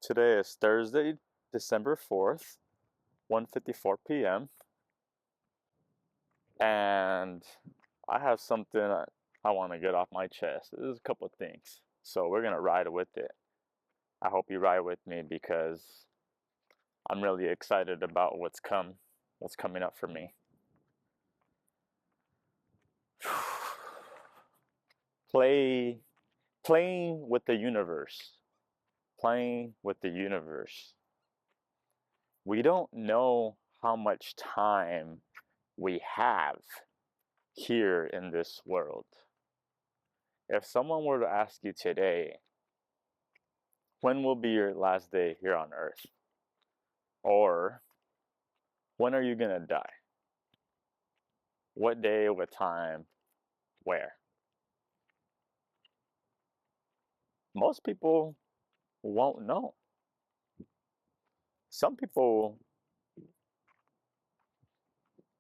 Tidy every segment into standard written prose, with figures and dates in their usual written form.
Today is Thursday, December 4th, 1:54 p.m. And I have something I want to get off my chest. There's a couple of things. So we're going to ride with it. I hope you ride with me because I'm really excited about what's coming up for me. Play playing with the universe. Playing with the universe. We don't know how much time we have here in this world. If someone were to ask you today, when will be your last day here on earth? Or when are you going to die? What day, what time, where? Most people won't know. Some people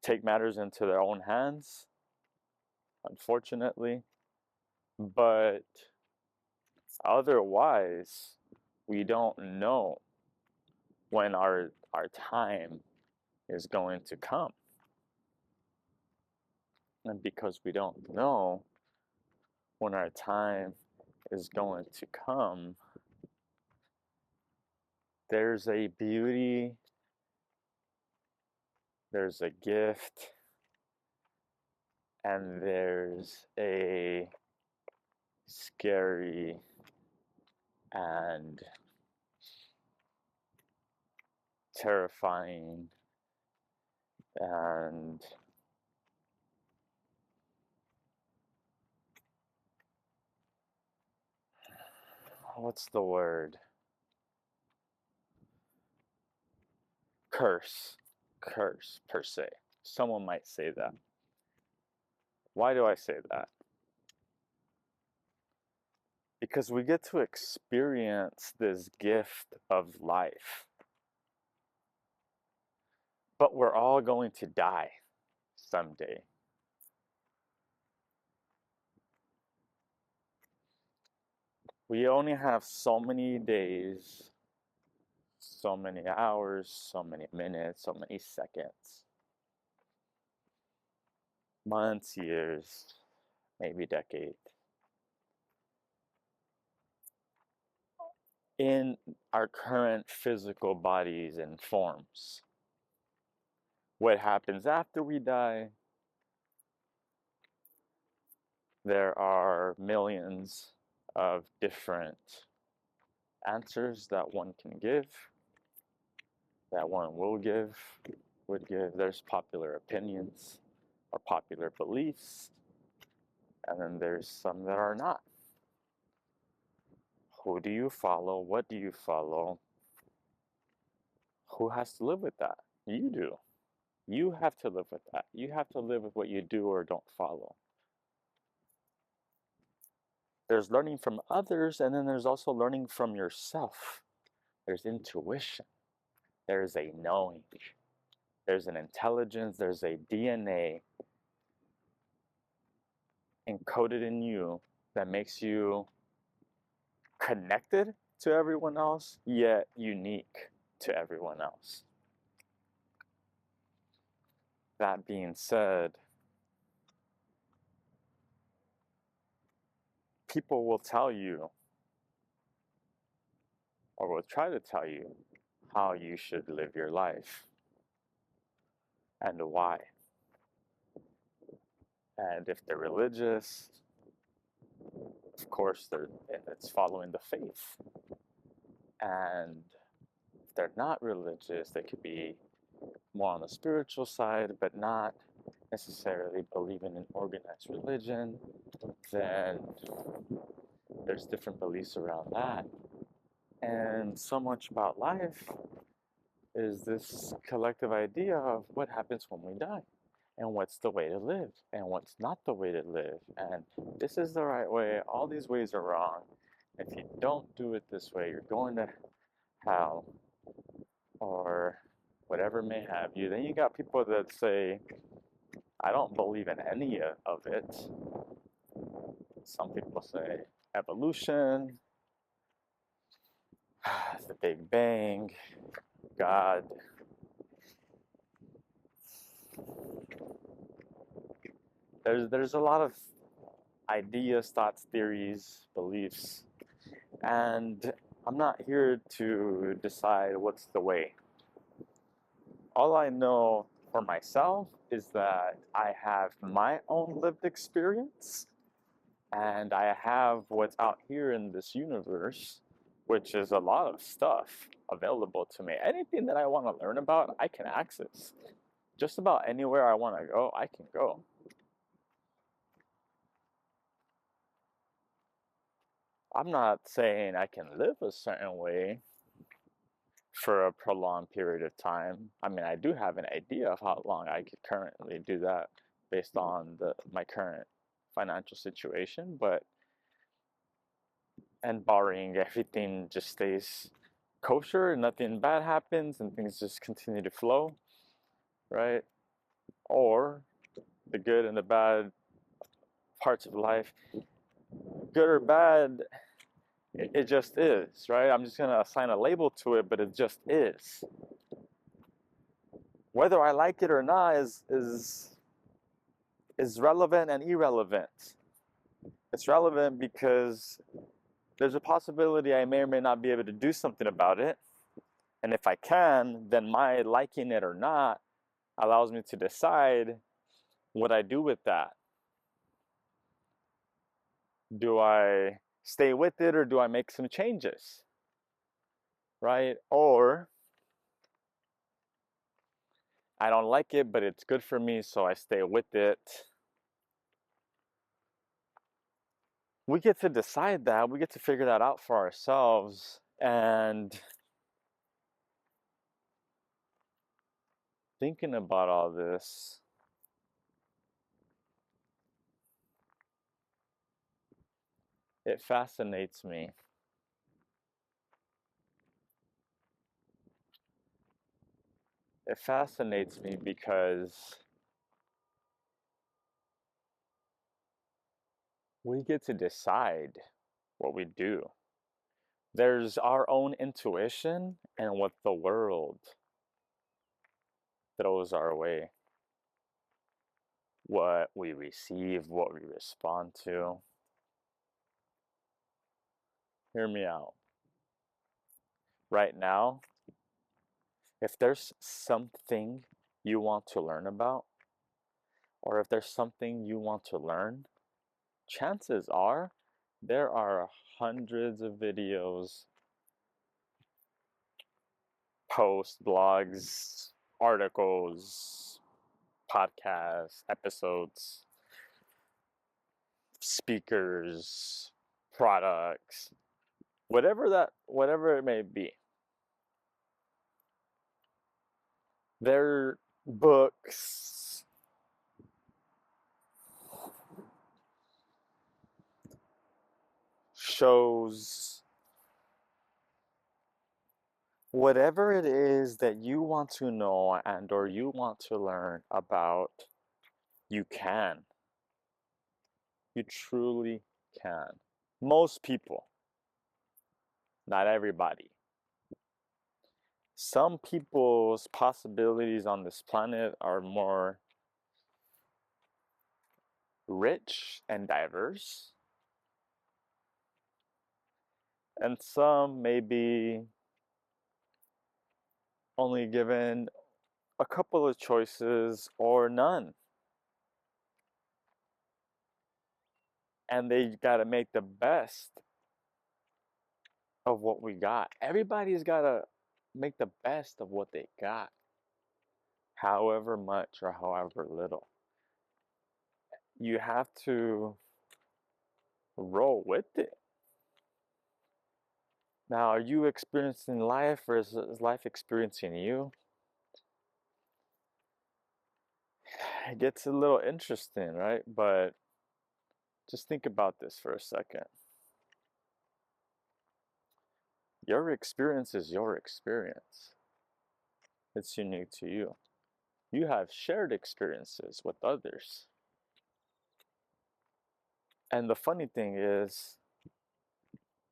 take matters into their own hands, unfortunately, but otherwise, we don't know when our time is going to come. And because we don't know when our time is going to come, there's a beauty, there's a gift, and there's a scary and terrifying and what's the word? Curse per se. Someone might say that. Why do I say that? Because we get to experience this gift of life. But we're all going to die someday. We only have so many days, so many hours, so many minutes, so many seconds, months, years, maybe decades in our current physical bodies and forms. What happens after we die? There are millions of different answers that one can give, that one will give, would give. There's popular opinions or popular beliefs, and then there's some that are not. Who do you follow? What do you follow? Who has to live with that? You do. You have to live with that. You have to live with what you do or don't follow. There's learning from others, and then there's also learning from yourself. There's intuition. There's a knowing. There's an intelligence. There's a DNA encoded in you that makes you connected to everyone else, yet unique to everyone else. That being said, people will tell you, or will try to tell you, how you should live your life and why. And if they're religious, of course, it's following the faith. And if they're not religious, they could be more on the spiritual side, but not necessarily believing in organized religion. Then there's different beliefs around that. And so much about life is this collective idea of what happens when we die, and what's the way to live, and what's not the way to live, and this is the right way, all these ways are wrong. If you don't do it this way, you're going to hell, or whatever may have you. Then you got people that say, I don't believe in any of it. Some people say evolution. the Big Bang, God. There's a lot of ideas, thoughts, theories, beliefs, and I'm not here to decide what's the way. All I know for myself is that I have my own lived experience and I have what's out here in this universe, which is a lot of stuff available to me. Anything that I want to learn about, I can access. Just about anywhere I want to go, I can go. I'm not saying I can live a certain way for a prolonged period of time. I mean, I do have an idea of how long I could currently do that based on my current financial situation, but and barring everything just stays kosher and nothing bad happens and things just continue to flow, right? Or the good and the bad parts of life, good or bad, it just is, right? I'm just gonna assign a label to it, but it just is. Whether I like it or not is relevant and irrelevant. It's relevant because there's a possibility I may or may not be able to do something about it. And if I can, then my liking it or not allows me to decide what I do with that. Do I stay with it or do I make some changes? Right? Or I don't like it, but it's good for me, so I stay with it. We get to decide that. We get to figure that out for ourselves. And thinking about all this, it fascinates me. It fascinates me because we get to decide what we do. There's our own intuition and what the world throws our way, what we receive, what we respond to. Hear me out. Right now, if there's something you want to learn about, or if there's something you want to learn, chances are there are hundreds of videos, posts, blogs, articles, podcasts, episodes, speakers, products, whatever it may be. They're books, shows, whatever it is that you want to know and or you want to learn about, you can. You truly can. Most people, not everybody. Some people's possibilities on this planet are more rich and diverse, and some may be only given a couple of choices or none. And they got to make the best of what we got. Everybody's got to make the best of what they got, however much or however little. You have to roll with it. Now, are you experiencing life or is life experiencing you? It gets a little interesting, right? But just think about this for a second. Your experience is your experience. It's unique to you. You have shared experiences with others. And the funny thing is,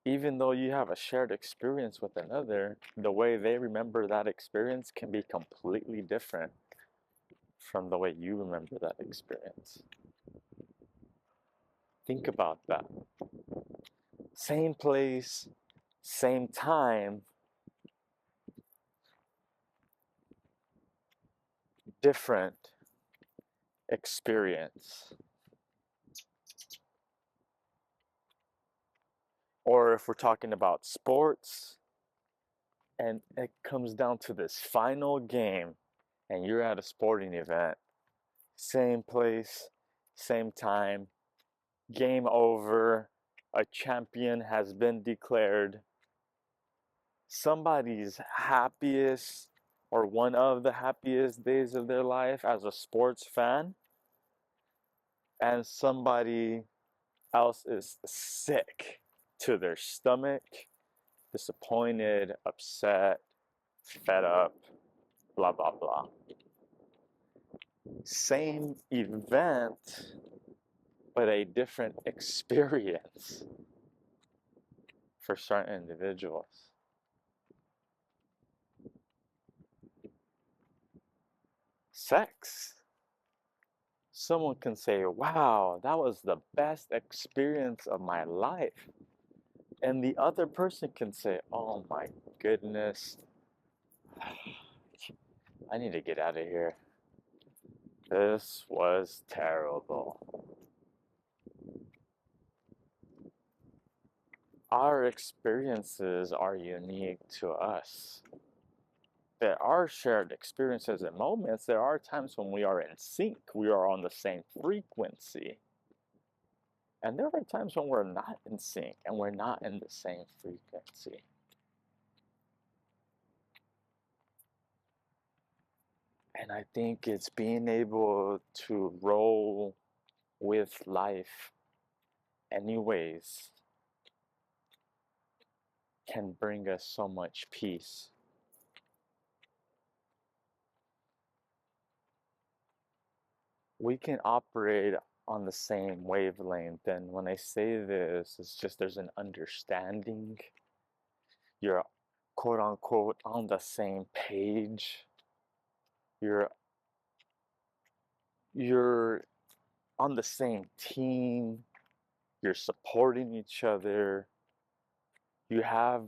even though you have a shared experience with another, the way they remember that experience can be completely different from the way you remember that experience. Think about that. Same place, same time, different experience. Or if we're talking about sports and it comes down to this final game and you're at a sporting event, same place, same time, game over, a champion has been declared. Somebody's happiest or one of the happiest days of their life as a sports fan, and somebody else is sick to their stomach, disappointed, upset, fed up, blah, blah, blah. Same event, but a different experience for certain individuals. Sex. Someone can say, wow, that was the best experience of my life. And the other person can say, oh my goodness, I need to get out of here. This was terrible. Our experiences are unique to us. There are shared experiences and moments. There are times when we are in sync, we are on the same frequency. And there are times when we're not in sync and we're not in the same frequency. And I think it's being able to roll with life anyways can bring us so much peace. We can operate on the same wavelength, and when I say this, it's just there's an understanding. You're quote unquote on the same page. You're you're on the same team. You're supporting each other. You have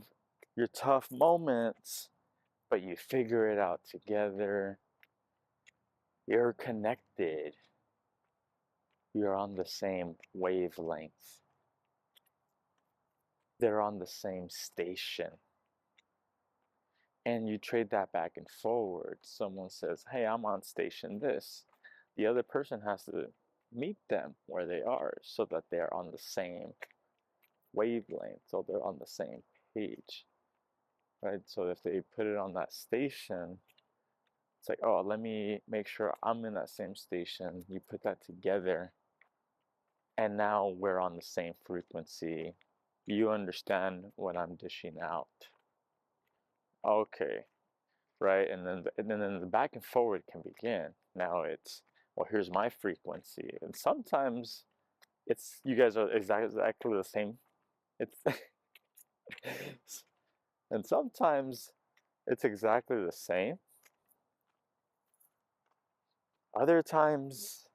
your tough moments, but you figure it out together. You're connected. You're on the same wavelength. They're on the same station. And you trade that back and forward. Someone says, hey, I'm on station this. The other person has to meet them where they are so that they're on the same wavelength, so they're on the same page, right? So if they put it on that station, it's like, oh, let me make sure I'm in that same station. You put that together, and now we're on the same frequency. You understand what I'm dishing out. Okay, right? And then the back and forward can begin. Now it's, well, here's my frequency, and sometimes it's you guys are exactly the same. It's and sometimes it's exactly the same. Other times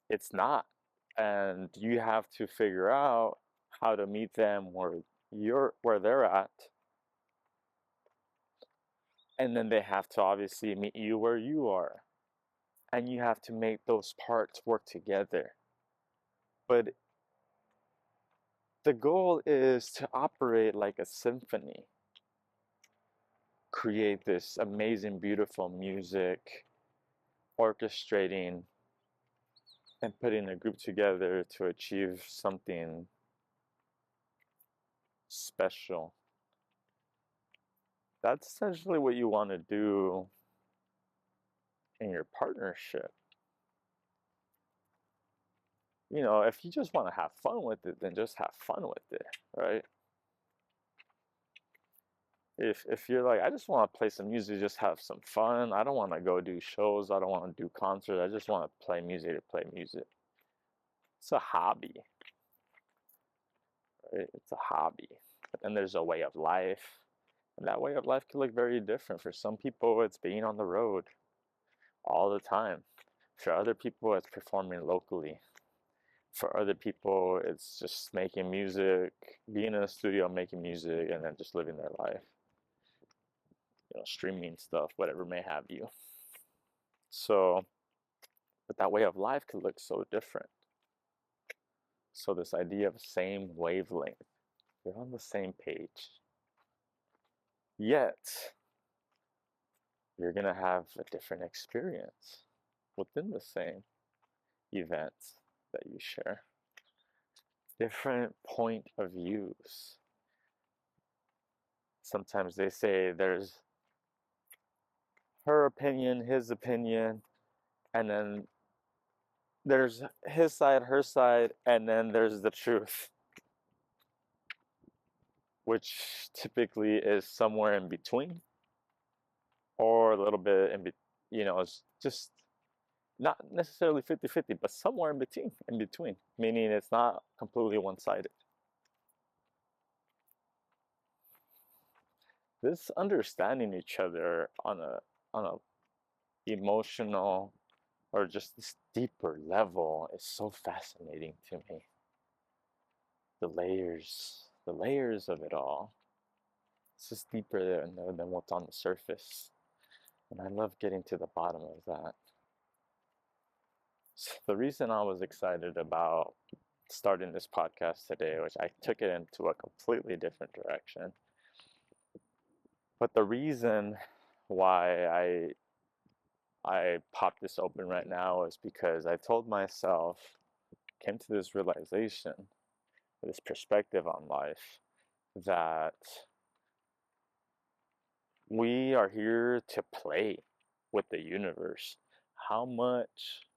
it's not, and you have to figure out how to meet them where they're at, and then they have to obviously meet you where you are, and you have to make those parts work together. But the goal is to operate like a symphony, create this amazing, beautiful music, orchestrating and putting a group together to achieve something special. That's essentially what you want to do in your partnership. You know, if you just want to have fun with it, then just have fun with it, right? If you're like, I just want to play some music, just have some fun. I don't want to go do shows. I don't want to do concerts. I just want to play music to play music. It's a hobby, it's a hobby. But then there's a way of life. And that way of life can look very different. For some people, it's being on the road all the time. For other people, it's performing locally. For other people, it's just making music, being in a studio, making music, and then just living their life. Streaming stuff, whatever may have you. So, but that way of life could look so different. So this idea of same wavelength, you're on the same page. Yet, you're going to have a different experience within the same event that you share. Different point of views. Sometimes they say there's her opinion, his opinion, and then there's his side, her side, and then there's the truth, which typically is somewhere in between, or a little bit it's just not necessarily 50-50, but somewhere in between, meaning it's not completely one-sided. This understanding each other on a emotional or just this deeper level is so fascinating to me. The layers of it all. It's just deeper than what's on the surface. And I love getting to the bottom of that. So the reason I was excited about starting this podcast today, which I took it into a completely different direction, but the reason why I popped this open right now is because I told myself, came to this realization, this perspective on life, that we are here to play with the universe. How much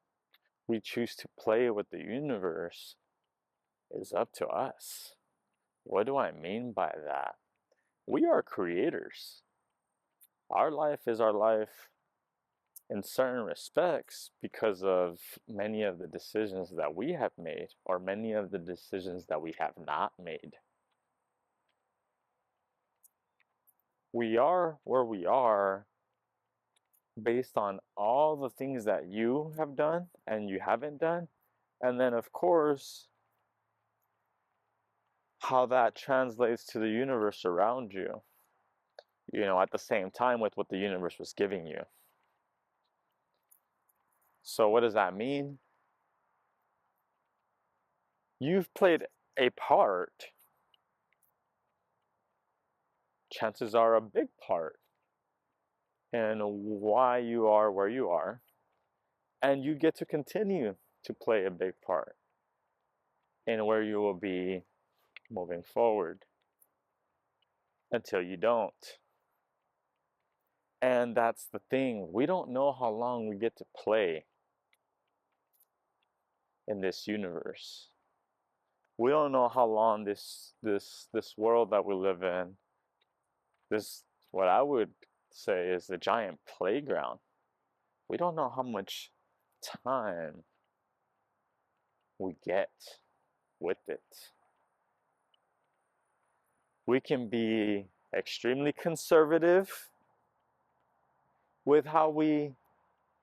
we choose to play with the universe is up to us. What do I mean by that? We are creators. Our life is our life in certain respects because of many of the decisions that we have made, or many of the decisions that we have not made. We are where we are based on all the things that you have done and you haven't done, and then of course how that translates to the universe around you, at the same time with what the universe was giving you. So what does that mean? You've played a part, chances are a big part, in why you are where you are, and you get to continue to play a big part in where you will be moving forward until you don't. And that's the thing, we don't know how long we get to play in this universe. We don't know how long this world that we live in, this, what I would say is the giant playground, we don't know how much time we get with it. We can be extremely conservative with how we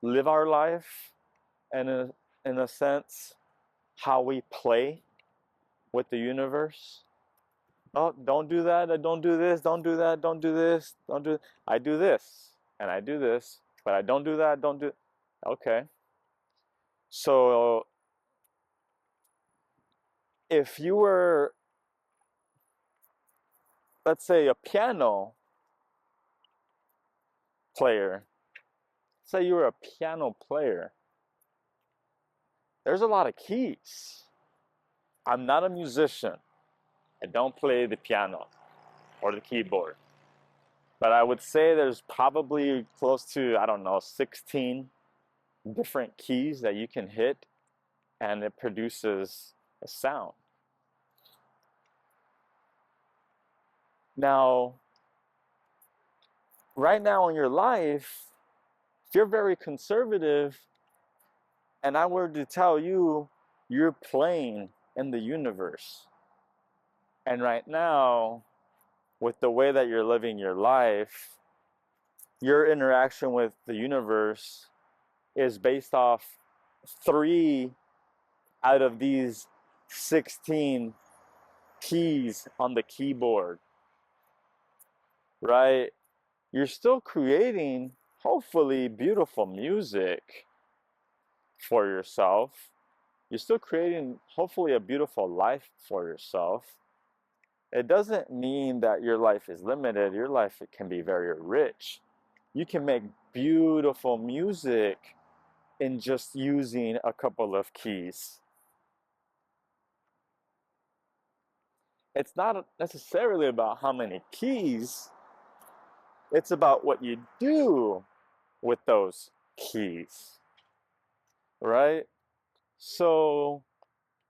live our life, and in a sense, how we play with the universe. Oh, don't do that, don't do this, don't do that, don't do this, don't do, I do this, and I do this, but I don't do that, don't do, okay. So, if you were, let's say, a piano player, say you were a piano player, there's a lot of keys. I'm not a musician. I don't play the piano or the keyboard. But I would say there's probably close to, I don't know, 16 different keys that you can hit, and it produces a sound. Now, right now in your life, if you're very conservative, and I were to tell you you're playing in the universe, And right now, with the way that you're living your life, your interaction with the universe is based off 3 out of these 16 keys on the keyboard, right? You're still creating, hopefully, beautiful music for yourself. You're still creating, hopefully, a beautiful life for yourself. It doesn't mean that your life is limited. Your life can be very rich. You can make beautiful music in just using a couple of keys. It's not necessarily about how many keys, it's about what you do with those keys, right? So,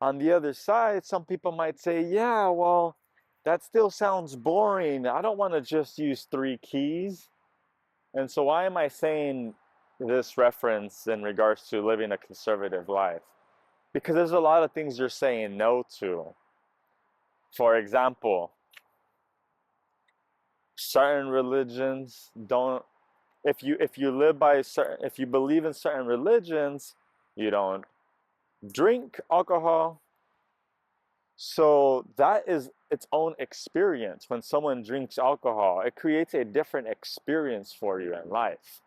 on the other side, some people might say, yeah, well, that still sounds boring. I don't want to just use 3 keys. And so, why am I saying this reference in regards to living a conservative life? Because there's a lot of things you're saying no to. For example, certain religions don't, if you live by certain, if you believe in certain religions, you don't drink alcohol. So that is its own experience. When someone drinks alcohol, it creates a different experience for you in life,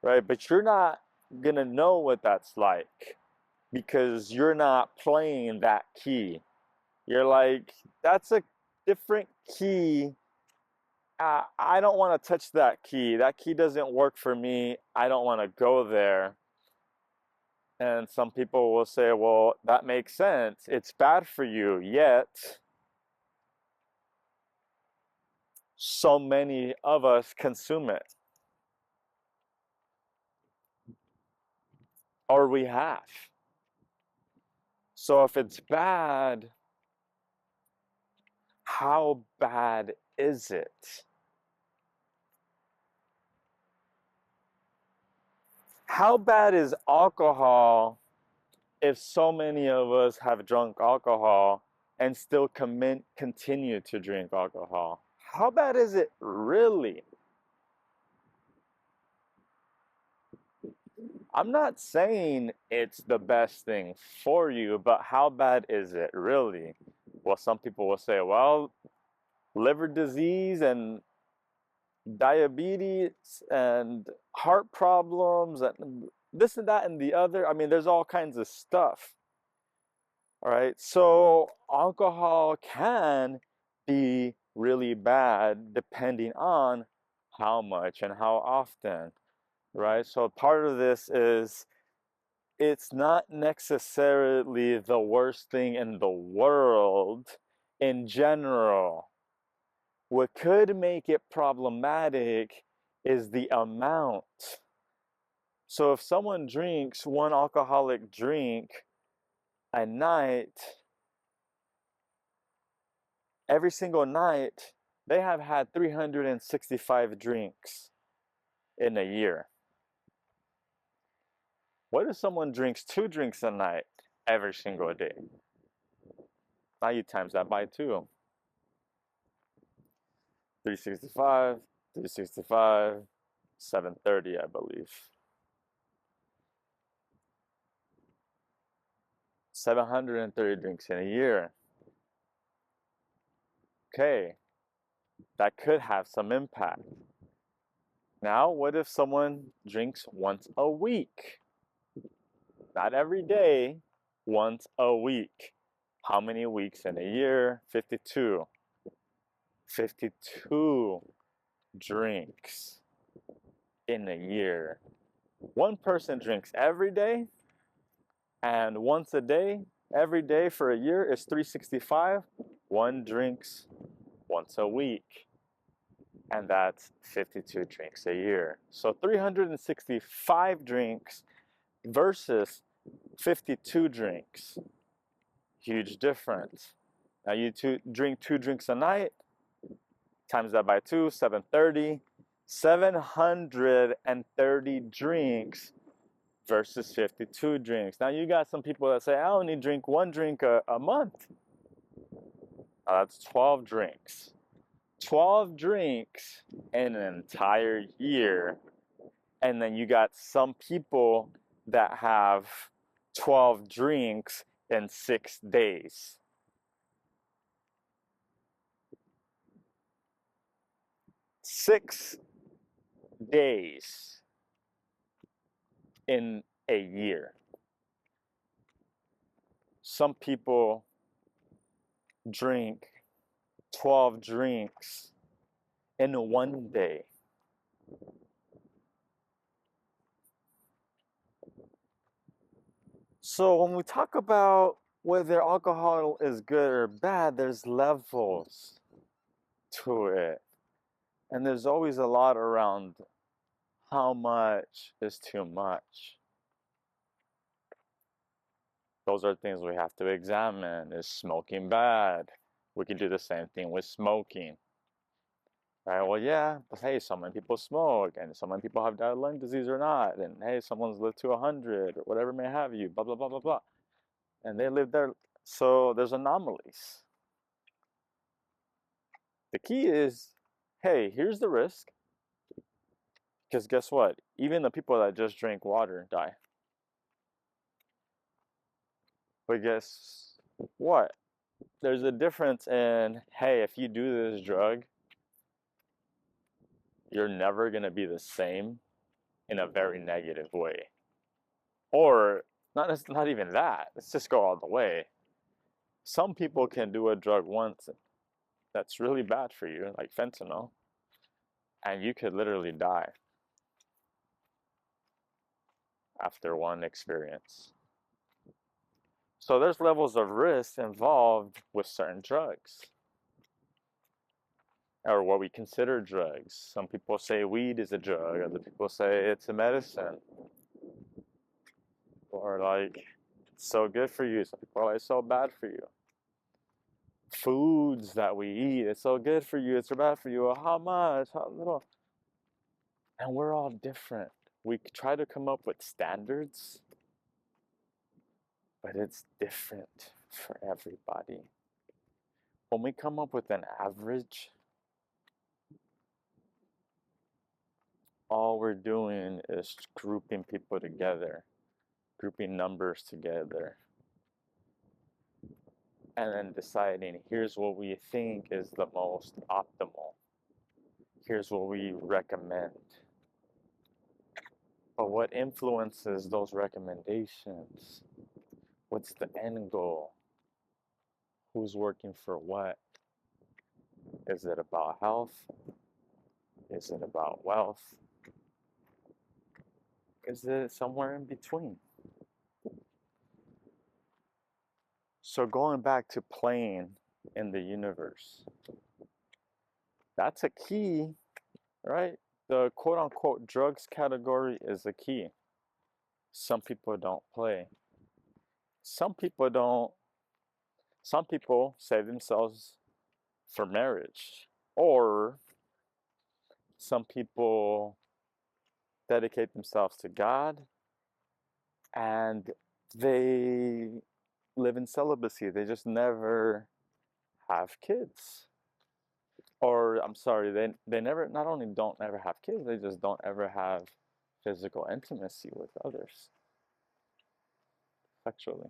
right? But you're not gonna know what that's like because you're not playing that key. You're like, that's a different key. I don't want to touch that key. That key doesn't work for me. I don't want to go there. And some people will say, well, that makes sense. It's bad for you. Yet, so many of us consume it. Or we have. So if it's bad, how bad is it? How bad is alcohol if so many of us have drunk alcohol and still continue to drink alcohol? How bad is it really? I'm not saying it's the best thing for you, but how bad is it really? Well, some people will say, well, liver disease and diabetes and heart problems and this and that and the other. I mean, there's all kinds of stuff. All right. So alcohol can be really bad depending on how much and how often, right? So part of this is it's not necessarily the worst thing in the world in general. What could make it problematic is the amount. So if someone drinks one alcoholic drink a night, every single night, they have had 365 drinks in a year. What if someone drinks 2 drinks a night every single day? Now you times that by 2. 365, 365, 730, I believe. 730 drinks in a year. Okay, that could have some impact. Now, what if someone drinks once a week? Not every day, once a week. How many weeks in a year? 52. 52 drinks in a year. One person drinks every day, and once a day, every day for a year is 365. One drinks once a week, and that's 52 drinks a year. So 365 drinks versus 52 drinks. Huge difference. Now you drink 2 drinks a night, times that by 2, 730. 730 drinks versus 52 drinks. Now you got some people that say, I only drink 1 drink a month. That's 12 drinks. 12 drinks in an entire year. And then you got some people that have 12 drinks in 6 days. 6 days in a year. Some people drink 12 drinks in one day. So when we talk about whether alcohol is good or bad, there's levels to it. And there's always a lot around how much is too much. Those are things we have to examine. Is smoking bad? We can do the same thing with smoking. Right? Well, yeah, but hey, so many people smoke, and so many people have died lung disease or not, and hey, someone's lived to 100 or whatever may have you, blah blah blah blah blah, and they live there. So there's anomalies. The key is, hey, here's the risk, because guess what? Even the people that just drink water die. But guess what? There's a difference in, hey, if you do this drug, you're never going to be the same in a very negative way. Or not even that. Let's just go all the way. Some people can do a drug once that's really bad for you, like fentanyl, and you could literally die after one experience. So there's levels of risk involved with certain drugs, or what we consider drugs. Some people say weed is a drug, other people say it's a medicine. Or like, it's so good for you. Some people are like, so bad for you. Foods that we eat, it's so good for you, it's so bad for you. How much? How little? And we're all different. We try to come up with standards, but it's different for everybody. When we come up with an average, all we're doing is grouping people together, grouping numbers together, and then deciding here's what we think is the most optimal. Here's what we recommend. But what influences those recommendations? What's the end goal? Who's working for what? Is it about health? Is it about wealth? Is it somewhere in between? So going back to playing in the universe, that's a key, right? The quote unquote drugs category is a key. Some people don't play. Some people don't, some people save themselves for marriage, or some people dedicate themselves to God and they live in celibacy. They just never have kids. Or, I'm sorry, they never, not only don't ever have kids, they just don't ever have physical intimacy with others sexually.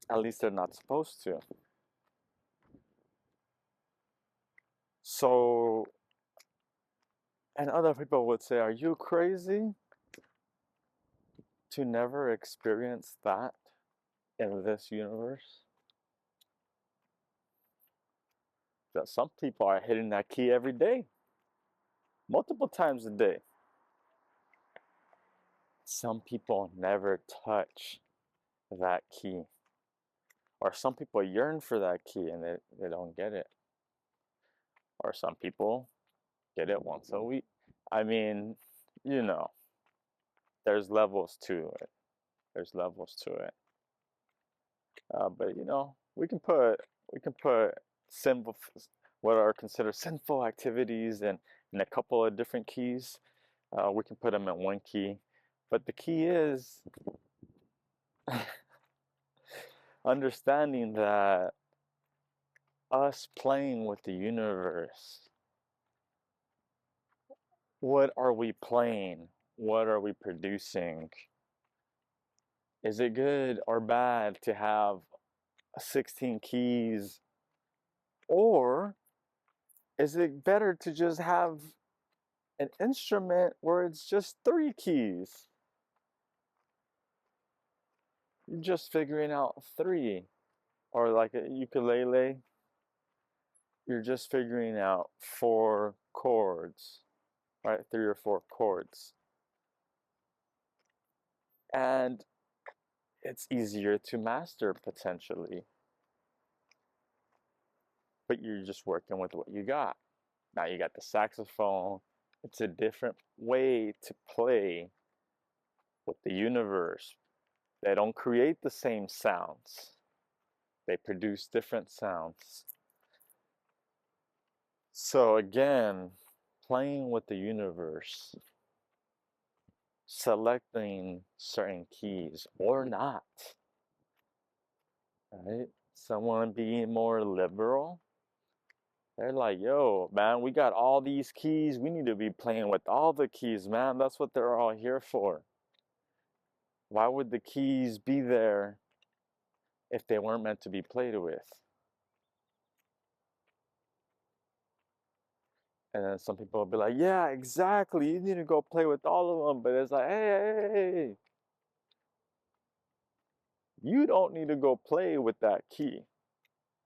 At least they're not supposed to. So, and other people would say, are you crazy to never experience that in this universe? That some people are hitting that key every day, multiple times a day. Some people never touch that key. Or some people yearn for that key and they don't get it. Or some people get it once a week. I mean, you know, there's levels to it. There's levels to it. But you know, we can put sinful, what are considered sinful activities, in a couple of different keys. We can put them in one key, but the key is understanding that us playing with the universe, what are we playing? What are we producing? Is it good or bad to have 16 keys? Or is it better to just have an instrument where it's just 3 keys? You're just figuring out 3. Or like a ukulele, you're just figuring out 4 chords, right? 3 or 4 chords. And it's easier to master potentially, but you're just working with what you got. Now you got the saxophone. It's a different way to play with the universe. They don't create the same sounds, they produce different sounds. So, again, playing with the universe, selecting certain keys or not, right? Someone being more liberal, they're like, yo, man, we got all these keys. We need to be playing with all the keys, man. That's what they're all here for. Why would the keys be there if they weren't meant to be played with? And then some people will be like, yeah, exactly. You need to go play with all of them. But it's like, hey, you don't need to go play with that key.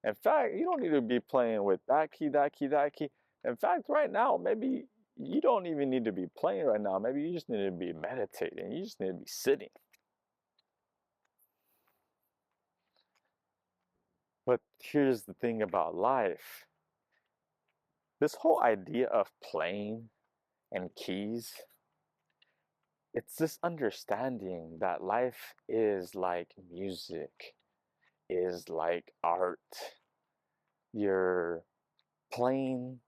In fact, you don't need to be playing with that key, that key, that key. In fact, right now, maybe you don't even need to be playing right now. Maybe you just need to be meditating. You just need to be sitting. But here's the thing about life. This whole idea of playing and keys, it's this understanding that life is like music, is like art. You're playing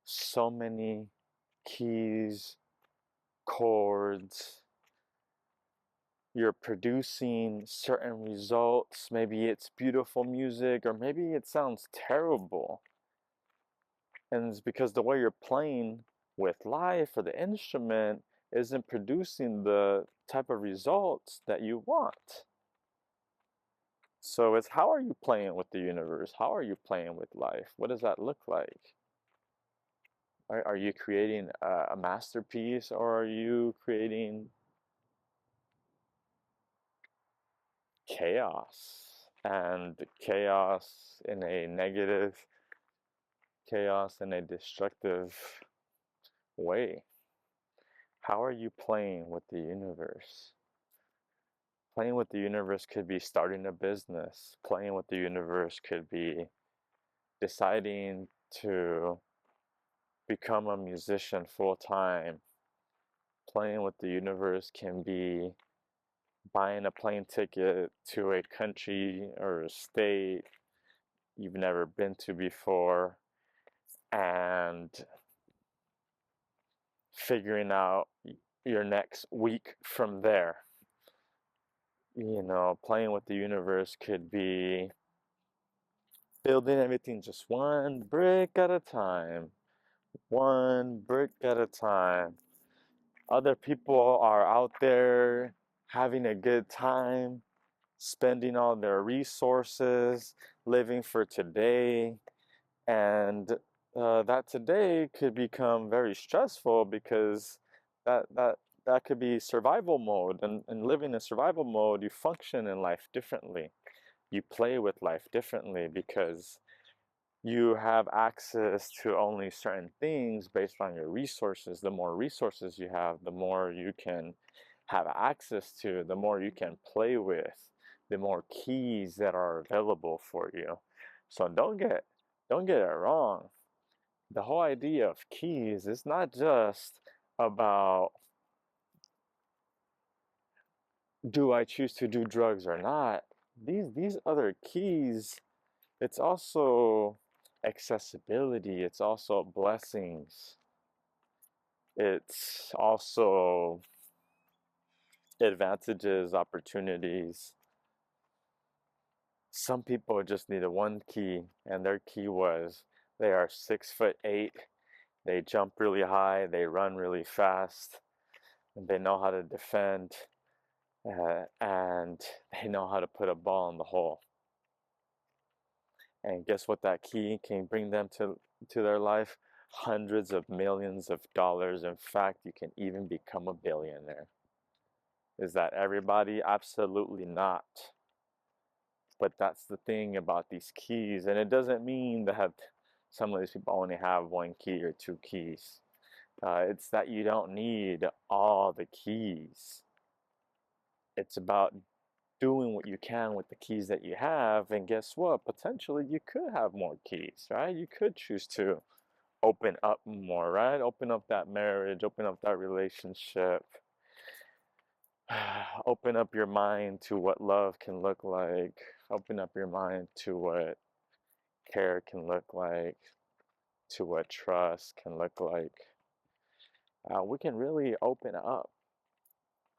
so many keys, chords, you're producing certain results. Maybe it's beautiful music, or maybe it sounds terrible. And it's because the way you're playing with life or the instrument isn't producing the type of results that you want. So it's, how are you playing with the universe? How are you playing with life? What does that look like? Are you creating a masterpiece, or are you creating chaos? And chaos in a negative, chaos in a destructive way. How are you playing with the universe? Playing with the universe could be starting a business. Playing with the universe could be deciding to become a musician full time. Playing with the universe can be buying a plane ticket to a country or a state you've never been to before and figuring out your next week from there. You know, playing with the universe could be building everything just one brick at a time, one brick at a time. Other people are out there having a good time, spending all their resources, living for today, and that today could become very stressful because that that that could be survival mode, and living in survival mode, you function in life differently, you play with life differently because you have access to only certain things based on your resources. The more resources you have, the more you can have access to, the more you can play with, the more keys that are available for you. So don't get it wrong. The whole idea of keys is not just about, do I choose to do drugs or not? These other keys, it's also accessibility, it's also blessings, it's also advantages, opportunities. Some people just needed one key, and their key was they are 6'8", they jump really high, they run really fast, and they know how to defend, and they know how to put a ball in the hole. And guess what? That key can bring them to their life? Hundreds of millions of dollars. In fact, you can even become a billionaire. Is that everybody? Absolutely not. But that's the thing about these keys, and it doesn't mean that some of these people only have one key or two keys. It's that you don't need all the keys. It's about doing what you can with the keys that you have, and guess what? Potentially you could have more keys, right? You could choose to open up more, right? Open up that marriage, open up that relationship, open up your mind to what love can look like, open up your mind to what care can look like, to what trust can look like. We can really open up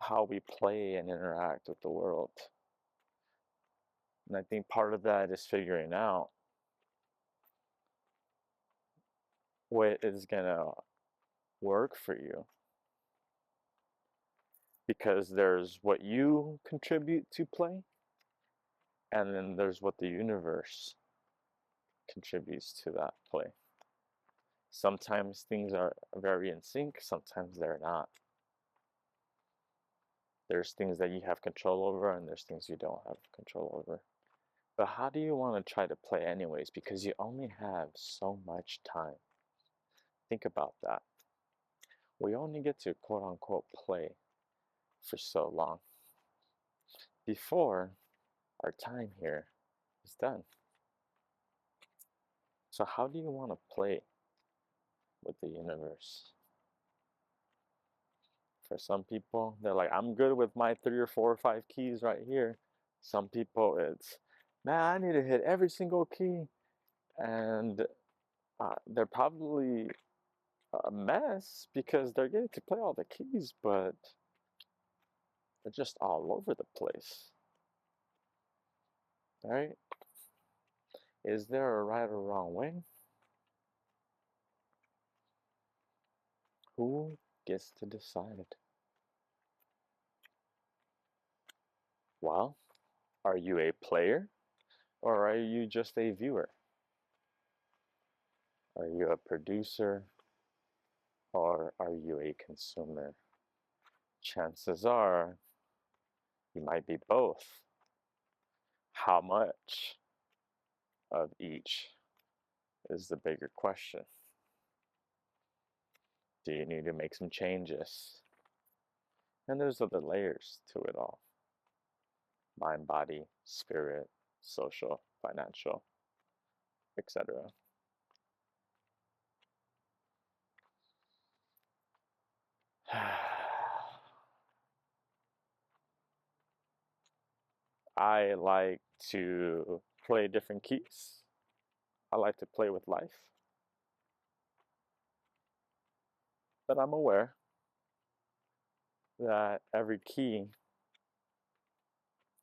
how we play and interact with the world. And I think part of that is figuring out what is going to work for you. Because there's what you contribute to play, and then there's what the universe contributes to that play. Sometimes things are very in sync, sometimes they're not. There's things that you have control over, and there's things you don't have control over. But how do you want to try to play anyways? Because you only have so much time. Think about that. We only get to quote unquote play for so long before our time here is done. So how do you want to play with the universe? For some people, they're like, I'm good with my 3 or 4 or 5 keys right here. Some people, it's, man, I need to hit every single key. And they're probably a mess because they're getting to play all the keys, but they're just all over the place. Right? Is there a right or wrong way? Who gets to decide? Well, are you a player or are you just a viewer? Are you a producer or are you a consumer? Chances are you might be both. How much of each is the bigger question. Do you need to make some changes? And there's other layers to it all. Mind, body, spirit, social, financial, etc. I like to play different keys. I like to play with life. But I'm aware that every key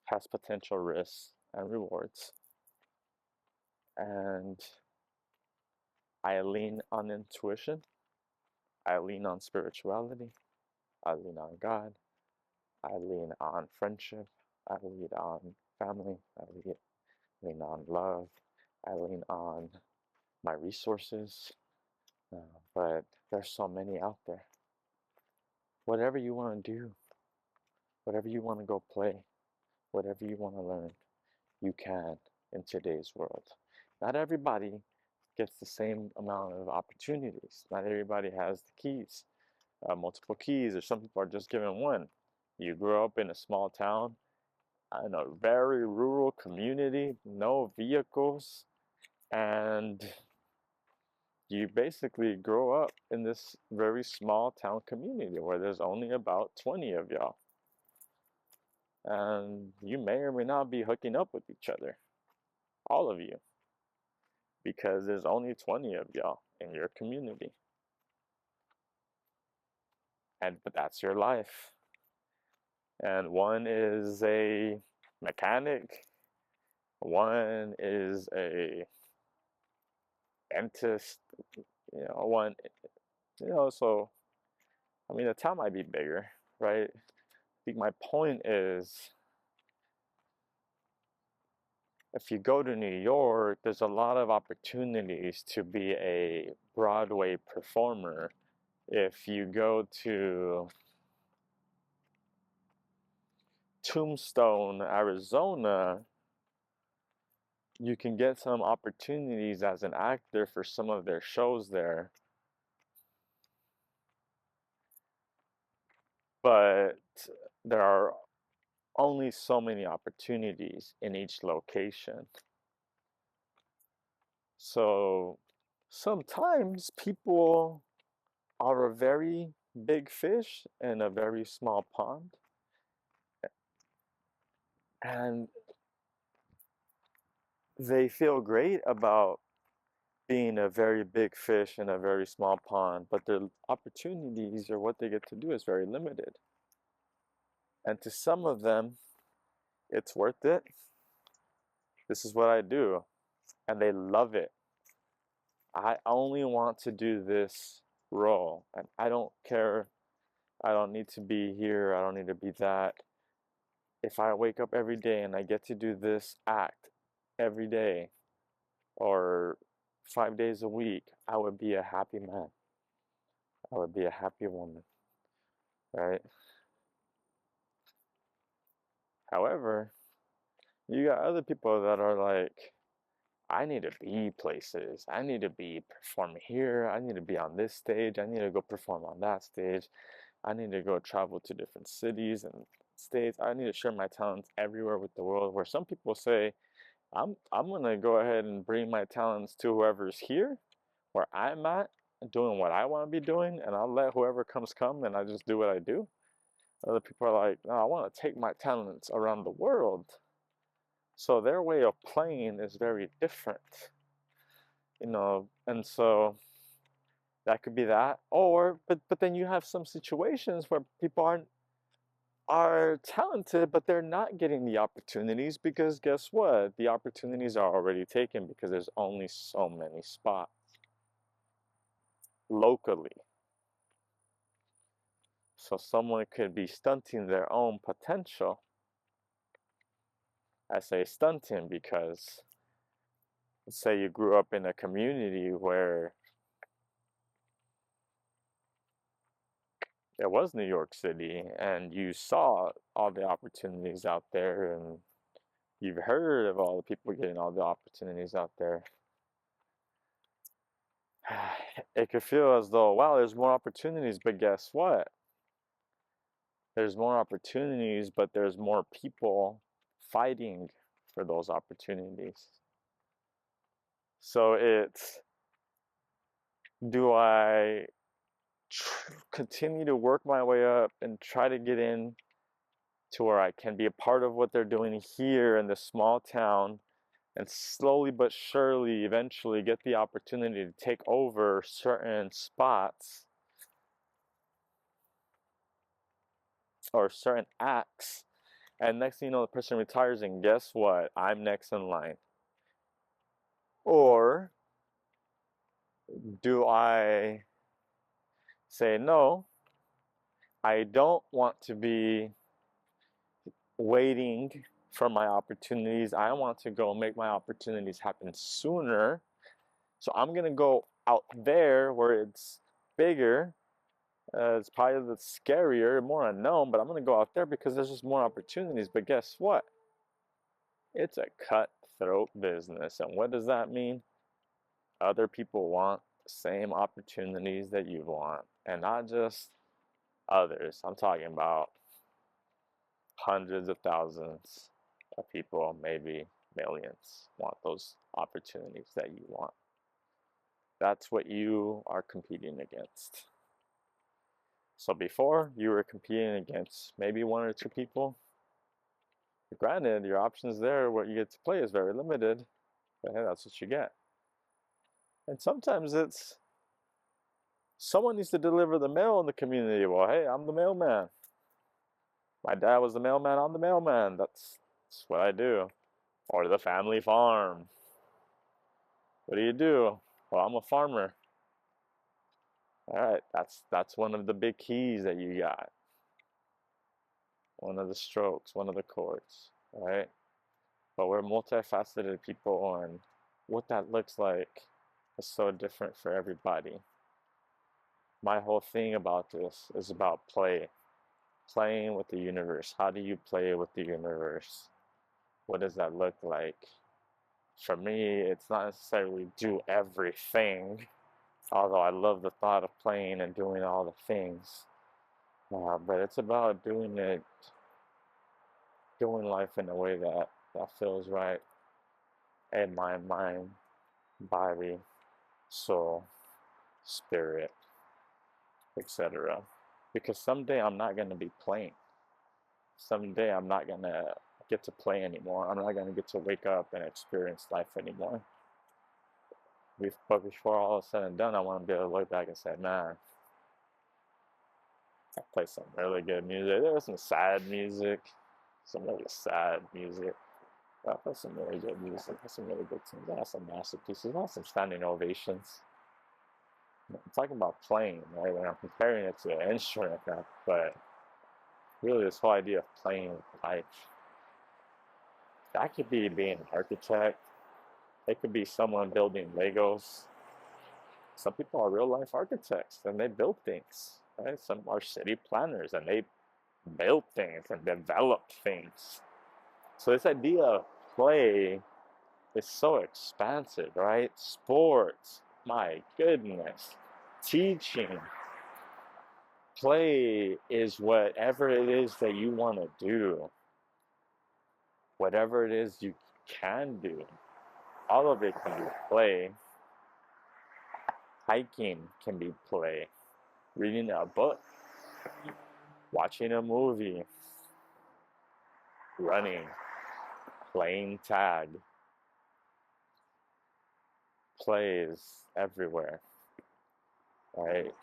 has potential risks and rewards. And I lean on intuition. I lean on spirituality. I lean on God. I lean on friendship. I lean on family. I lean on love. I lean on my resources. But there's so many out there. Whatever you want to do, whatever you want to go play, whatever you want to learn, you can in today's world. Not everybody gets the same amount of opportunities. Not everybody has the keys, multiple keys, or some people are just given one. You grew up in a small town, in a very rural community, no vehicles, and you basically grow up in this very small town community where there's only about 20 of y'all. And you may or may not be hooking up with each other, all of you, because there's only 20 of y'all in your community. But that's your life. And one is a mechanic, One is a dentist, one, so I mean, the town might be bigger, right? I think my point is, if you go to New York, there's a lot of opportunities to be a Broadway performer. If you go to Tombstone, Arizona, you can get some opportunities as an actor for some of their shows there. But there are only so many opportunities in each location. So sometimes people are a very big fish in a very small pond. And they feel great about being a very big fish in a very small pond, but their opportunities or what they get to do is very limited. And to some of them, it's worth it. This is what I do. And they love it. I only want to do this role. And I don't care. I don't need to be here. I don't need to be that. If I wake up every day and I get to do this act every day or 5 days a week, I would be a happy man. I would be a happy woman, right? However, you got other people that are like, I need to be places. I need to be performing here. I need to be on this stage. I need to go perform on that stage. I need to go travel to different cities and states. I need to share my talents everywhere with the world. Where some people say, I'm gonna go ahead and bring my talents to whoever's here, where I'm at, doing what I want to be doing, and I'll let whoever comes come, and I just do what I do. Other people are like, no, I want to take my talents around the world. So their way of playing is very different, and so that could be that. Or but then you have some situations where people are talented, but they're not getting the opportunities because guess what? The opportunities are already taken because there's only so many spots locally. So someone could be stunting their own potential. I say stunting because let's say you grew up in a community where it was New York City and you saw all the opportunities out there and you've heard of all the people getting all the opportunities out there. It could feel as though, wow, there's more opportunities, but guess what? There's more opportunities, but there's more people fighting for those opportunities. So it's, do I continue to work my way up and try to get in to where I can be a part of what they're doing here in this small town and slowly but surely eventually get the opportunity to take over certain spots or certain acts, and next thing you know the person retires and guess what, I'm next in line? Or do I say no, I don't want to be waiting for my opportunities, I want to go make my opportunities happen sooner, so I'm gonna go out there where it's bigger. It's probably the scarier, more unknown, but I'm going to go out there because there's just more opportunities. But guess what? It's a cutthroat business. And what does that mean? Other people want the same opportunities that you want. And not just others. I'm talking about hundreds of thousands of people, maybe millions, want those opportunities that you want. That's what you are competing against. So before, you were competing against maybe one or two people. Granted, your options there, what you get to play is very limited, but hey, that's what you get. And sometimes it's someone needs to deliver the mail in the community. Well, hey, I'm the mailman. My dad was the mailman, I'm the mailman. That's what I do. or the family farm. What do you do? Well, I'm a farmer. All right, that's one of the big keys that you got. One of the strokes, one of the chords, right? But we're multifaceted people, and what that looks like is so different for everybody. My whole thing about this is about play, playing with the universe. How do you play with the universe? What does that look like? For me, it's not necessarily do everything, although I love the thought of playing and doing all the things. But it's about doing life in a way that feels right in my mind, body, soul, spirit, etc. Because someday I'm not going to be playing. Someday I'm not going to get to play anymore. I'm not going to get to wake up and experience life anymore. But before all is said and done, I want to be able to look back and say, man, I played some really good music. There was some sad music, some really sad music. I played some really good music. I had some really good tunes. I had some masterpieces. I had some standing ovations. I'm talking about playing, right? When I'm comparing it to an instrument, but really this whole idea of playing life. That could be being an architect. It could be someone building Legos. Some people are real life architects and they build things, right? Some are city planners and they build things and develop things. So this idea of play is so expansive, right? Sports, my goodness. Teaching, play is whatever it is that you want to do, whatever it is you can do. All of it can be play. Hiking can be play. Reading a book, watching a movie, running, playing tag. Play is everywhere, right?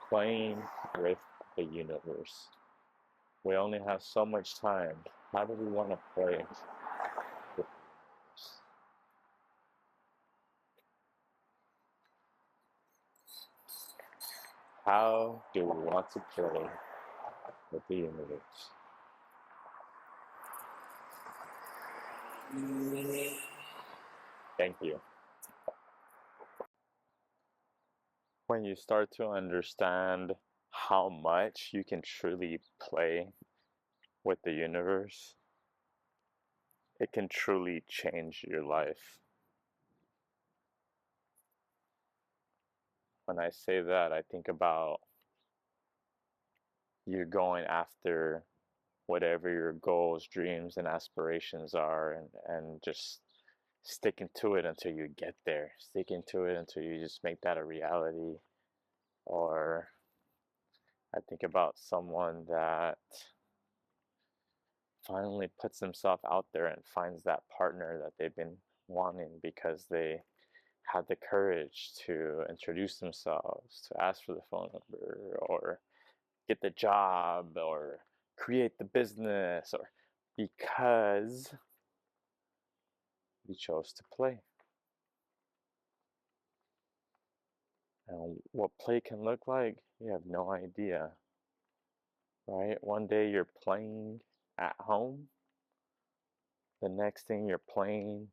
Playing with the universe. We only have so much time. How do we want to play with the universe? How do we want to play with the universe? Thank you. When you start to understand how much you can truly play with the universe, it can truly change your life. When I say that, I think about you going after whatever your goals, dreams, and aspirations are, and just sticking to it until you get there, sticking to it until you just make that a reality. Or I think about someone that finally puts themselves out there and finds that partner that they've been wanting because they had the courage to introduce themselves, to ask for the phone number, or get the job, or create the business, or because we chose to play. And what play can look like, you have no idea, right? One day you're playing at home, the next thing you're playing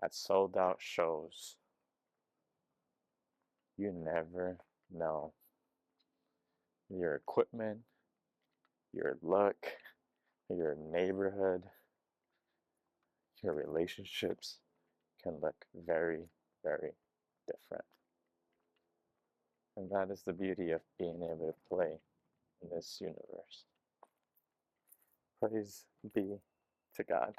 at sold out shows. You never know. Your equipment, your luck, your neighborhood, your relationships can look very, very different. And that is the beauty of being able to play in this universe. Praise be to God.